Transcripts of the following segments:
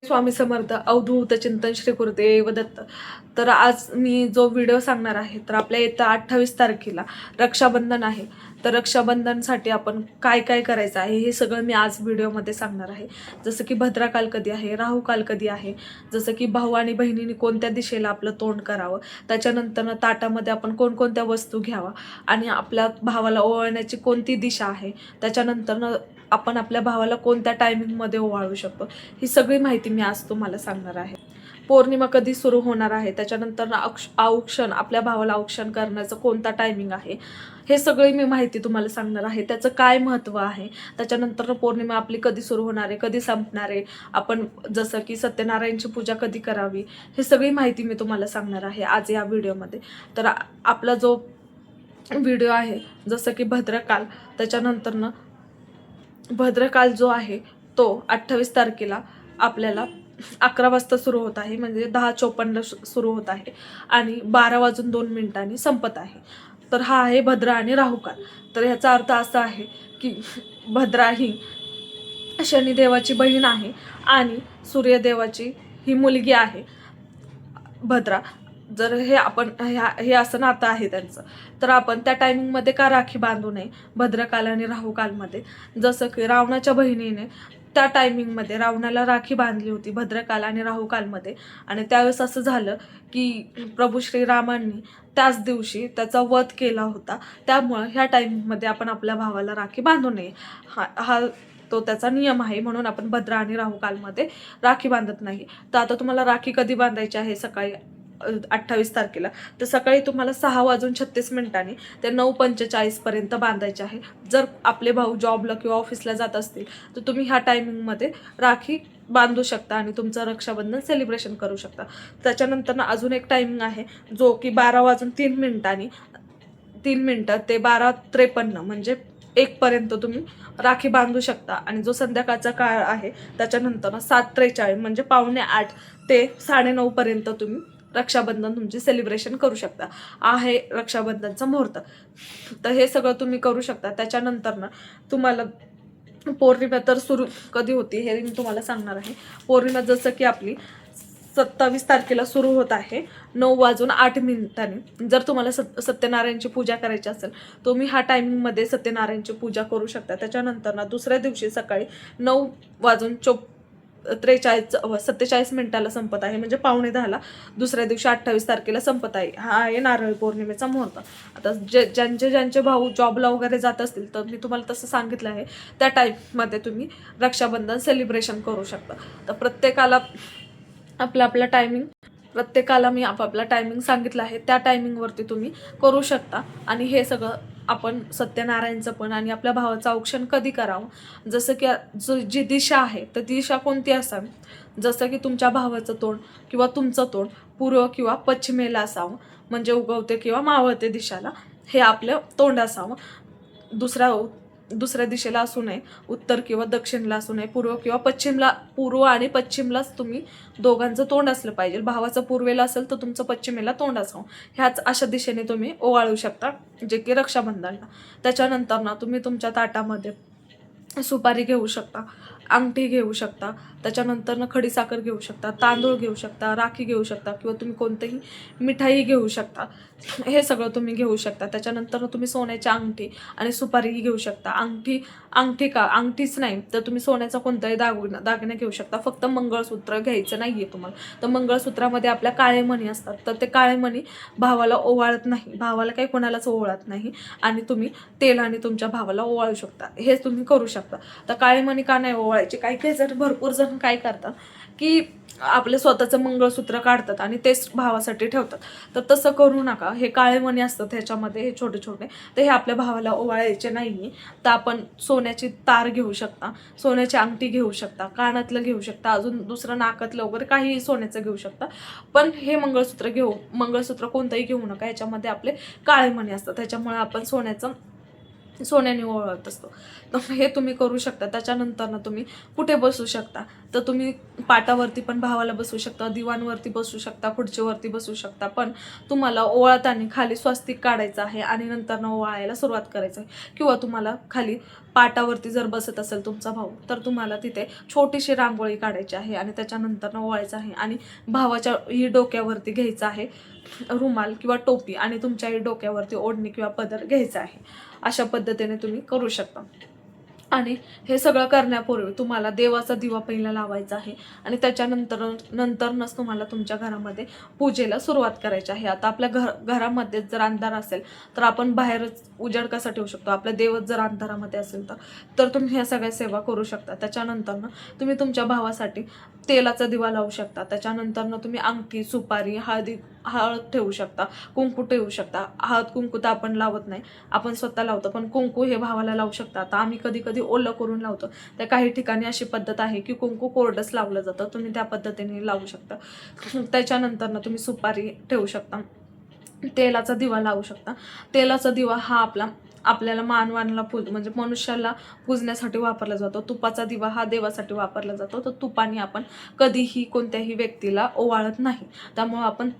स्वामी समर्थ अवधूत चिंतन श्री गुरुदेव दत्त. तर आज मी जो व्हिडिओ सांगणार आहे तर आपल्या येत्या 28 तारखेला रक्षाबंधन आहे. तर रक्षाबंधनसाठी आपण काय काय करायचं आहे हे सगळं मी आज व्हिडिओमध्ये सांगणार आहे. जसं की भद्राकाल कधी आहे, राहुकाल कधी आहे, जसं की भाऊ आणि बहिणींनी कोणत्या दिशेला आपलं तोंड करावं, त्याच्यानंतर ताटामध्ये आपण कोणकोणत्या वस्तू घ्यावा आणि आपल्या भावाला ओवाळण्याची कोणती दिशा आहे, त्याच्यानंतर आपण आपल्या भावाला कोणत्या टायमिंगमध्ये ओवाळू शकतो, ही सगळी माहिती मी आज तुम्हाला सांगणार आहे. पौर्णिमा कधी सुरू होणार आहे, त्याच्यानंतर औक्षण आपल्या भावाला औक्षण करण्याचं कोणता टायमिंग आहे, हे सगळी मी माहिती तुम्हाला सांगणार आहे. त्याचं काय महत्त्व आहे, त्याच्यानंतर पौर्णिमा आपली कधी सुरू होणार आहे, कधी संपणार आहे, आपण जसं की सत्यनारायणची पूजा कधी करावी, हे सगळी माहिती मी तुम्हाला सांगणार आहे आज या व्हिडिओमध्ये. तर आपला जो व्हिडिओ आहे जसं की भद्रकाल, त्याच्यानंतर भद्रकाल जो आहे तो 28 तारखेला आपल्याला 11 वाजता सुरू होत आहे, म्हणजे 10:54 सुरू होत आहे आणि 12:02 संपत आहे. तर हा आहे भद्रा आणि राहुकाल. तर ह्याचा अर्थ असा आहे की भद्रा ही शनिदेवाची बहीण आहे आणि सूर्यदेवाची ही मुलगी आहे भद्रा. जर हे आपण हे असं नातं आहे त्यांचं, तर आपण त्या टायमिंगमध्ये का राखी बांधू नये भद्रकाल आणि राहुकालमध्ये. जसं की रावणाच्या बहिणीने त्या टायमिंगमध्ये रावणाला राखी बांधली होती भद्रकाल आणि राहुकालमध्ये, आणि त्यावेळेस असं झालं की प्रभू श्रीरामांनी त्याच दिवशी त्याचा वध केला होता. त्यामुळं ह्या टायमिंगमध्ये आपण आपल्या भावाला राखी बांधू नये, हा तो त्याचा नियम आहे. म्हणून आपण भद्रा आणि राहुकालमध्ये राखी बांधत नाही. तर आता तुम्हाला राखी कधी बांधायची आहे, सकाळी 28 तारखेला, तर सकाळी तुम्हाला 6:36 ते 9:45 बांधायचे आहे. जर आपले भाऊ जॉबला किंवा ऑफिसला जात असतील तर तुम्ही ह्या टायमिंगमध्ये राखी बांधू शकता आणि तुमचं रक्षाबंधन सेलिब्रेशन करू शकता. त्याच्यानंतर अजून एक टायमिंग आहे जो की 12:03 ते 12:53 म्हणजे 1 तुम्ही राखी बांधू शकता. आणि जो संध्याकाळचा काळ आहे त्याच्यानंतर 7:43 म्हणजे 7:45 ते 9:30 तुम्ही रक्षाबंधन तुमचे सेलिब्रेशन करू शकता. आहे रक्षाबंधनचा मुहूर्त. तर हे सगळं तुम्ही करू शकता. त्याच्यानंतर तुम्हाला पौर्णिमा तर सुरू कधी होती हे मी तुम्हाला सांगणार आहे. पौर्णिमा जसं की आपली 27 तारखेला सुरू होत आहे 9:08. जर तुम्हाला सत्यनारायणची पूजा करायची असेल तुम्ही ह्या टायमिंगमध्ये सत्यनारायणची पूजा करू शकता. त्याच्यानंतर दुसऱ्या दिवशी सकाळी 9:47 संपत आहे, म्हणजे 9:45 दुसऱ्या दिवशी 28 तारखेला संपत आहे. हा आहे नारळी पौर्णिमेचा मुहूर्त. आता ज्यांचे भाऊ जॉबला वगैरे जात असतील तर मी तुम्हाला तसं सांगितलं आहे, त्या टाईममध्ये तुम्ही रक्षाबंधन सेलिब्रेशन करू शकता. तर प्रत्येकाला मी आपापला टायमिंग सांगितलं आहे, त्या टायमिंगवरती तुम्ही करू शकता. आणि हे सगळं आपण सत्यनारायणचं पण आणि आपल्या भावाचं औक्षण कधी करावं, जसं की जी दिशा आहे तर ती दिशा कोणती असावी, जसं की तुमच्या भावाचं तोंड किंवा तुमचं तोंड पूर्व किंवा पश्चिमेला असावं, म्हणजे उगवते किंवा मावळते दिशाला हे आपलं तोंड असावं. दुसऱ्या दिशेला असू नये, उत्तर किंवा दक्षिणला असू नये, पूर्व आणि पश्चिमलाच तुम्ही दोघांचं तोंड असलं पाहिजे. भावाचं पूर्वेला असेल तर तुमचं पश्चिमेला तोंड असावं. ह्याच अशा दिशेने तुम्ही ओवाळू शकता, जे की रक्षाबंधनला. त्याच्यानंतर तुम्ही तुमच्या ताटामध्ये सुपारी घेऊ शकता, अंगठी घेऊ शकता, त्याच्यानंतर खडीसाखर घेऊ शकता, तांदूळ घेऊ शकता, राखी घेऊ शकता किंवा तुम्ही कोणतीही मिठाई घेऊ शकता. हे सगळं तुम्ही घेऊ शकता. त्याच्यानंतर तुम्ही सोन्याची अंगठी आणि सुपारीही घेऊ शकता. अंगठीच नाही तर तुम्ही सोन्याचा कोणताही दागिना घेऊ शकता. फक्त मंगळसूत्र घ्यायचं नाही आहे तुम्हाला. तर मंगळसूत्रामध्ये आपल्या काळे मणी असतात, तर ते काळे मणी भावाला ओवाळत नाही, भावाला काही कोणालाच ओवाळत नाही. आणि तुम्ही तेलाने तुमच्या भावाला ओवाळू शकता. हे तुम्ही करू शकता. तर काळे मणी का नाही ओवाळायचे, काही जर भरपूर जण काय करतात की आपले स्वतःचं मंगळसूत्र काढतात आणि तेच भावासाठी ठेवतात. तर तसं करू नका. हे काळे मणी असतात ह्याच्यामध्ये, हे छोटे छोटे, तर हे आपल्या भावाला ओवाळायचे नाही. तर आपण सोन्याची तार घेऊ शकता, सोन्याची अंगठी घेऊ शकता, कानातलं घेऊ शकता, अजून दुसरं नाकातलं वगैरे काहीही सोन्याचं घेऊ शकता. पण हे मंगळसूत्र कोणतंही घेऊ नका, ह्याच्यामध्ये आपले काळे मणी असतात, त्याच्यामुळे आपण सोन्याने ओवाळत असतो. तर हे तुम्ही करू शकता. त्याच्यानंतर तुम्ही कुठे बसू शकता, तर तुम्ही पाटावरती पण भावाला बसवू शकता, दिवाणवरती बसू शकता, खुर्चीवरती बसू शकता. पण तुम्हाला ओवाळताना खाली स्वस्तिक काढायचं आहे आणि नंतर ओवाळायला सुरुवात करायचं आहे. किंवा तुम्हाला खाली पाटावरती जर बसत असेल तुमचा भाऊ, तर तुम्हाला तिथे छोटीशी रांगोळी काढायची आहे आणि त्याच्यानंतर ओवाळायचं आहे. आणि भावाच्या ही डोक्यावरती घ्यायचं आहे रुमाल किंवा टोपी आणि तुमच्याही डोक्यावरती ओढणी किंवा पदर घ्यायचा आहे. अशा पद्धतीने तुम्ही करू शकता. आणि सगळं करण्यापूर्वी तुम्हाला देवाचा दिवा पहिला लावायचा आहे आणि नंतरच तुम्हाला तुमच्या घरामध्ये पूजेला सुरुवात करायची आहे. आता आपल्या घरामध्ये जर अंधार असेल तर आपण बाहेरच उजेड कसा ठेवू शकतो, आपल्या देवच जर अंधारामध्ये असेल तर तुम्ही ह्या सगळ्या सेवा करू शकता. त्याच्यानंतर तुम्ही तुमच्या भावासाठी तेलाचा दिवा लावू शकता. त्याच्यानंतर तुम्ही अंगठी, सुपारी, हळद ठेवू शकता, कुंकू ठेवू शकता. हळद कुंकू तर आपण लावत नाही, आपण स्वतः लावतो, पण कुंकू हे भावाला लावू शकता. आता आम्ही कधी कधी ओलं करून लावतो, तर काही ठिकाणी अशी पद्धत आहे की कुंकू कोरडंच लावलं जातं, तुम्ही त्या पद्धतीने लावू शकता. त्याच्यानंतर तुम्ही सुपारी ठेवू शकता, तेलाचा दिवा लावू शकता. तेलाचा दिवा हा आपल्याला मानवाला म्हणजे मनुष्याला पूजण्यासाठी वापरला जातो. तुपाचा दिवा हा देवासाठी वापरला जातो. तर तुपाने आपण कधीही कोणत्याही व्यक्तीला ओवाळत नाही, त्यामुळं आपण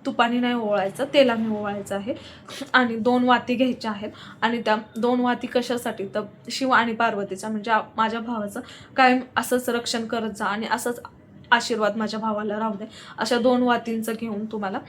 तुपाने नाही ओवाळायचं, तेलाने ओवाळायचं आहे. आणि 2 वाती घ्यायच्या आहेत आणि त्या 2 वाती कशासाठी, तर शिव आणि पार्वतीचा म्हणजे माझ्या भावाचं कायम असंच रक्षण करत जा आणि असंच आशीर्वाद माझ्या भावाला राहू दे, अशा 2 वातींचं घेऊन तुम्हाला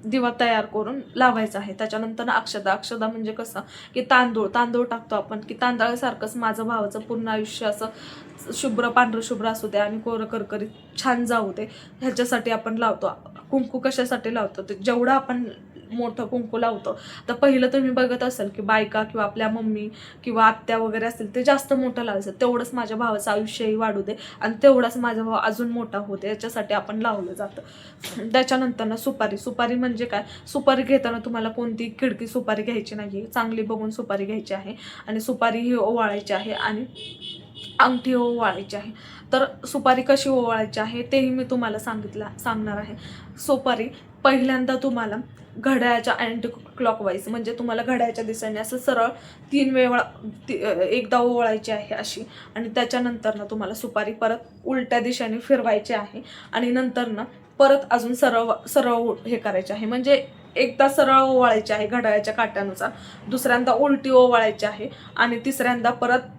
दिवा तयार करून लावायचा आहे. त्याच्यानंतर अक्षदा म्हणजे कसं की तांदूळ टाकतो आपण, की तांदळासारखंच माझं भावाचं पूर्ण आयुष्य असं शुभ्र पांढरं शुभ्र असू दे आणि कोरं करकरीत छान जाऊ दे, ह्याच्यासाठी आपण लावतो. कुंकू कशासाठी लावतो, ते जेवढं आपण मोठं कुंकू लावतो तर पहिलं तुम्ही बघत असाल की बायका किंवा आपल्या मम्मी किंवा आत्या वगैरे असतील ते जास्त मोठं लावायचं, तेवढंच माझ्या भावाचं आयुष्यही वाढू दे आणि तेवढाच माझा भाव अजून मोठा होते, याच्यासाठी आपण लावलं जातं. त्याच्यानंतर सुपारी म्हणजे काय, सुपारी घेताना तुम्हाला कोणती खिडकी सुपारी घ्यायची नाही, चांगली बघून सुपारी घ्यायची आहे आणि सुपारी ही ओवाळायची आहे आणि अंगठी ओवाळायची आहे. तर सुपारी कशी ओवाळायची आहे तेही मी तुम्हाला सांगणार आहे. सुपारी पहिल्यांदा तुम्हाला घड्याळाच्या अँटी क्लॉकवाईज म्हणजे तुम्हाला घड्याळाच्या दिशेने असं सरळ 3 वेळा एकदा ओवाळायची आहे अशी, आणि त्याच्यानंतर तुम्हाला सुपारी परत उलट्या दिशेने फिरवायची आहे आणि नंतर परत अजून सरळ हे करायचे आहे. म्हणजे एकदा सरळ ओवाळायची आहे घड्याळाच्या काट्यानुसार, दुसऱ्यांदा उलटी ओवाळायची आहे आणि तिसऱ्यांदा परत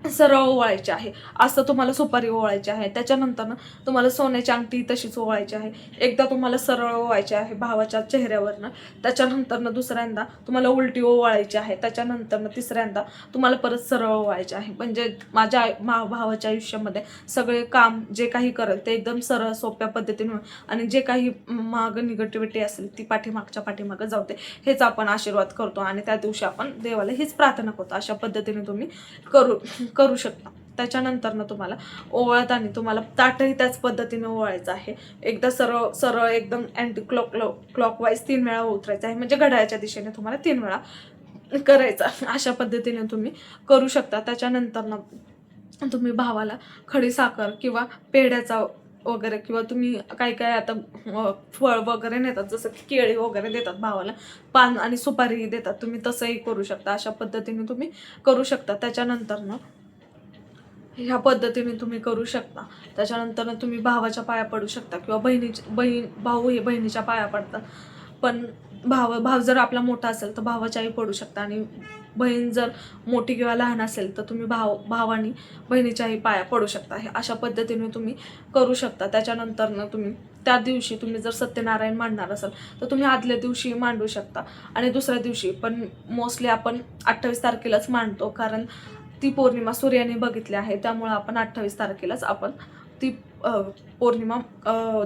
सरळ ओवाळायची आहे. असं तुम्हाला सुपारी ओवाळायची आहे. त्याच्यानंतर तुम्हाला सोन्याची अंगठी तशीच ओवाळायची आहे. एकदा तुम्हाला सरळ ओवाळायची आहे भावाच्या चेहऱ्यावरनं, त्याच्यानंतर दुसऱ्यांदा तुम्हाला उलटी ओवाळायची आहे, त्याच्यानंतर तिसऱ्यांदा तुम्हाला परत सरळ ओवाळायची आहे. म्हणजे माझ्या भावाच्या आयुष्यामध्ये सगळे काम जे काही करेल ते एकदम सरळ सोप्या पद्धतीने आणि जे काही मागं निगेटिव्हिटी असेल ती पाठीमागं जाऊ दे, हेच आपण आशीर्वाद करतो आणि त्या दिवशी आपण देवाला हीच प्रार्थना करतो. अशा पद्धतीने तुम्ही करू शकता. त्याच्यानंतर तुम्हाला ओवाळताना तुम्हाला ताटही त्याच पद्धतीने ओवाळायचं आहे. एकदा सरळ एकदम अँटी क्लॉकवाईज 3 वेळा उतरायचं आहे, म्हणजे घड्याळाच्या दिशेने तुम्हाला 3 वेळा करायचा. अशा पद्धतीने तुम्ही करू शकता. त्याच्यानंतर तुम्ही भावाला खडी साखर किंवा पेढ्याचा वगैरे किंवा तुम्ही काय आता फळ वगैरे नेतात, जसं की केळी वगैरे देतात भावाला, पान आणि सुपारी देतात, तुम्ही तसंही करू शकता. अशा पद्धतीने तुम्ही करू शकता. त्याच्यानंतर ह्या पद्धतीने तुम्ही करू शकता. त्याच्यानंतर तुम्ही भावाच्या पाया पडू शकता किंवा भाऊ हे बहिणीच्या पाया पडतात. पण भाव जर आपला मोठा असेल तर भावाच्याही पडू शकता आणि बहीण जर मोठी किंवा लहान असेल तर तुम्ही भावानी बहिणीच्याही पाया पडू शकता. अशा पद्धतीने तुम्ही करू शकता. त्याच्यानंतर तुम्ही त्या दिवशी तुम्ही जर सत्यनारायण मांडणार असाल तर तुम्ही आदल्या दिवशी मांडू शकता आणि दुसऱ्या दिवशी, पण मोस्टली आपण 28 तारखेलाच मांडतो, कारण ती पौर्णिमा सूर्याने बघितली आहे, त्यामुळे आपण 28 तारखेलाच आपण ती पौर्णिमा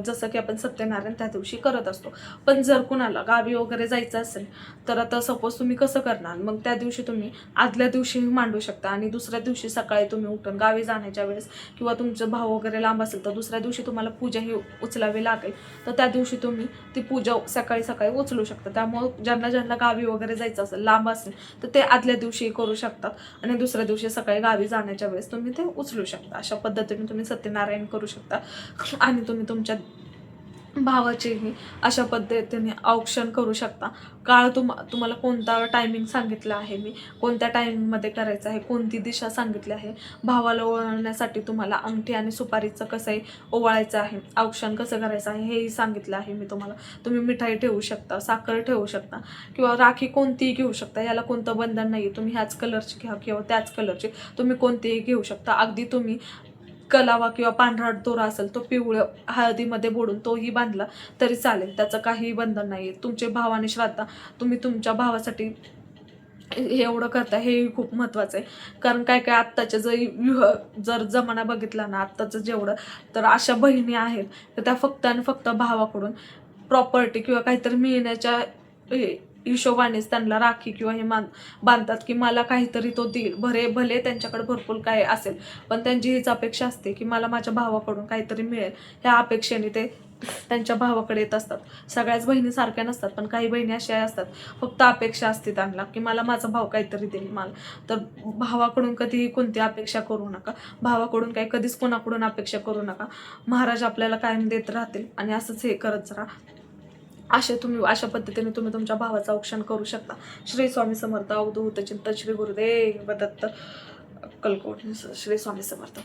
जसं की आपण सत्यनारायण त्या दिवशी करत असतो. पण जर कुणाला गावी वगैरे जायचं असेल तर आता सपोज तुम्ही कसं करणार, मग त्या दिवशी तुम्ही आदल्या दिवशी मांडू शकता आणि दुसऱ्या दिवशी सकाळी तुम्ही उठून गावी जाण्याच्या वेळेस किंवा तुमचं भाव वगैरे लांब असेल तर दुसऱ्या दिवशी तुम्हाला पूजा ही उचलावी लागेल, तर त्या दिवशी तुम्ही ती पूजा सकाळी उचलू शकता. त्यामुळे ज्यांना गावी वगैरे जायचं असेल, लांब असेल, तर ते आदल्या दिवशी करू शकतात आणि दुसऱ्या दिवशी सकाळी गावी जाण्याच्या वेळेस तुम्ही ते उचलू शकता. अशा पद्धतीने तुम्ही सत्यनारायण करू शकता आणि तुम्ही तुमच्या भावाचेही अशा पद्धतीने औक्षण करू शकता. काळ तुम्हाला कोणता टायमिंग सांगितला आहे मी, कोणत्या टायमिंगमध्ये करायचं आहे, कोणती दिशा सांगितली आहे. भावाला ओवाळण्यासाठी तुम्हाला अंगठी आणि सुपारीचं कसंही ओवाळायचं आहे, औक्षण कसं करायचं आहे हेही सांगितलं आहे मी तुम्हाला. तुम्ही मिठाई ठेवू शकता, साखर ठेवू शकता किंवा राखी कोणतीही घेऊ शकता. याला कोणतं बंधन नाही. तुम्ही ह्याच कलरची घ्या किंवा त्याच कलरची, तुम्ही कोणतीही घेऊ शकता. अगदी तुम्ही कलावा किंवा पांढरा दोरा असेल तो पिवळ्या हळदीमध्ये बुडून तोही बांधला तरी चालेल, त्याचं काहीही बंधन नाही. तुमचे भाव आणि श्रद्धा, तुम्ही तुमच्या भावासाठी हे एवढं करता हे खूप महत्त्वाचं आहे. कारण काय काय आत्ताच्या जर जमाना बघितला ना आत्ताचं जेवढं, तर अशा बहिणी आहेत तर त्या फक्त आणि फक्त भावाकडून प्रॉपर्टी किंवा काहीतरी मिळण्याच्या हिशोबानेच त्यांना राखी किंवा हे बांधतात की मला काहीतरी तो देईल. भले त्यांच्याकडे भरपूर काय असेल, पण त्यांची हीच अपेक्षा असते की मला माझ्या भावाकडून काहीतरी मिळेल. ह्या अपेक्षेने ते त्यांच्या भावाकडे येत असतात. सगळ्याच बहिणी सारख्या नसतात, पण काही बहिणी अशा असतात फक्त अपेक्षा असते त्यांना की मला माझा भाव काहीतरी देईल मला. तर भावाकडून कधीही कोणती अपेक्षा करू नका. भावाकडून काही कधीच कोणाकडून अपेक्षा करू नका. महाराज आपल्याला कायम देत राहतील आणि असंच हे करत राहा. अशा पद्धतीने तुम्ही तुमच्या भावाचं औक्षण करू शकता. श्री स्वामी समर्थ. अवधूत चिंतन श्री गुरुदेव दत्त अक्कलकोट. श्री स्वामी समर्थ.